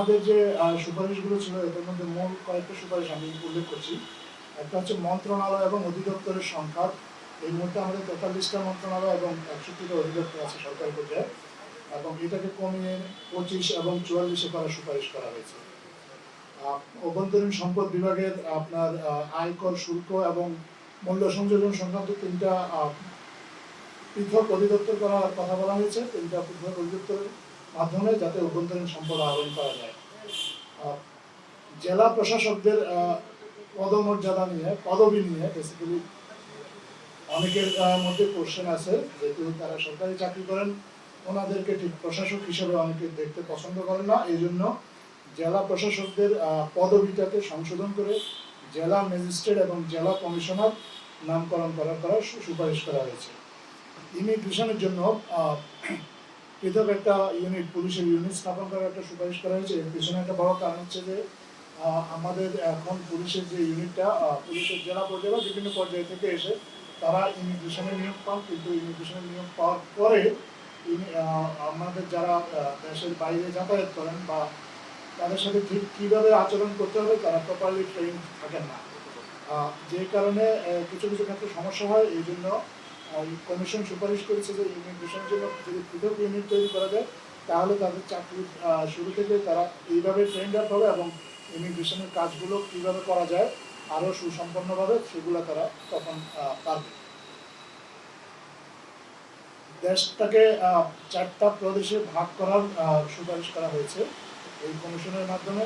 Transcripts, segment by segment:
ওনাদের যে সুপারিশগুলো ছিল এটার মধ্যে মূল কয়েকটা সুপারিশ আমি উল্লেখ করছি। একটা হচ্ছে মন্ত্রণালয় এবং অধিদপ্তরের সংখ্যা। এই মুহূর্তে আমাদের 43টা মন্ত্রণালয় এবং 61টা অধিদপ্তর আছে সরকারি পর্যায়ে, এবং এটাকে কমিয়ে 25 এবং 44-এ করার সুপারিশ করা হয়েছে। অভ্যন্তরীণ সম্পদ বিভাগের আপনার আয়কর, শুল্ক এবং মূল্য সংযোজন সংক্রান্ত 3টা পৃথক অধিদপ্তর করার কথা বলা হয়েছে। 3টা পৃথক অধিদপ্তরের মাধ্যমে যাতে অভ্যন্তরীণ সম্পদ আহরণ করা যায়। জেলা প্রশাসকদের পদমর্যাদা নিয়ে, পদবি নিয়ে বেসিক্যালি অনেকের মধ্যে কোশ্চেন আছে, যেহেতু তারা সরকারি চাকরি করেন, ওনাদেরকে ঠিক প্রশাসক হিসেবে অনেকে দেখতে পছন্দ করেন না। এই জন্য জেলা প্রশাসকদের পদবিটাকে সংশোধন করে জেলা ম্যাজিস্ট্রেট এবং জেলা কমিশনার নামকরণ করার সুপারিশ করা হয়েছে। ইমিগ্রেশনের জন্য পৃথক একটা ইউনিট, পুলিশের ইউনিট স্থাপন করার একটা সুপারিশ করা হয়েছে। এর পিছনে একটা বড় কারণ হচ্ছে যে আমাদের এখন পুলিশের যে ইউনিটটা, পুলিশের জেলা পর্যায়ে বা বিভিন্ন পর্যায় থেকে এসে তারা ইমিগ্রেশনে নিয়োগ পান, কিন্তু ইমিগ্রেশনে নিয়োগ পাওয়ার পরে আমাদের যারা দেশের বাইরে যাতায়াত করেন বা তাদের সাথে ঠিক কীভাবে আচরণ করতে হবে তারা প্রপারলি ট্রেন থাকেন না, যে কারণে কিছু কিছু ক্ষেত্রে সমস্যা হয়। এই জন্য কমিশন সুপারিশ করেছে যে ইমিগ্রেশনের জন্য যদি পৃথক ইউনিট তৈরি করা যায় তাহলে তাদের চাকরির শুরু থেকে তারা এইভাবে ট্রেন্ড আপ হবে এবং ইমিগ্রেশনের কাজগুলো কীভাবে করা যায় আরও সুসম্পন্নভাবে সেগুলো তারা তখন পারবে। দেশটাকে 4টা প্রদেশে ভাগ করার সুপারিশ করা হয়েছে এই কমিশনের মাধ্যমে।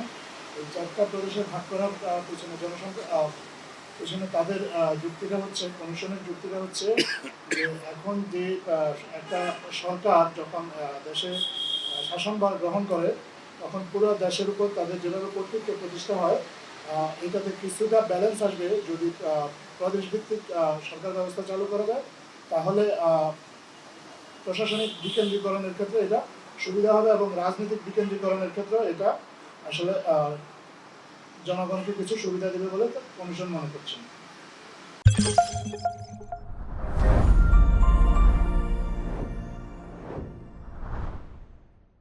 এই 4টা প্রদেশে ভাগ করার পিছনে জনসংখ্যা পিছনে তাদের যুক্তিটা হচ্ছে, কমিশনের যুক্তিটা হচ্ছে যে এখন যে একটা সরকার যখন দেশে শাসনভার গ্রহণ করে তখন পুরো দেশের উপর তাদের যেভাবে কর্তৃত্ব প্রতিষ্ঠা হয়, এটাতে কিছুটা ব্যালেন্স আসবে যদি প্রদেশভিত্তিক সরকার ব্যবস্থা চালু করা যায়। তাহলে প্রশাসনিক বিকেন্দ্রীকরণের ক্ষেত্রে এটা সুবিধা হবে এবং রাজনৈতিক বিকেন্দ্রীকরণের ক্ষেত্রে এটা আসলে জনগণকে কিছু সুবিধা দেবে বলে কমিশন মনে করছেন।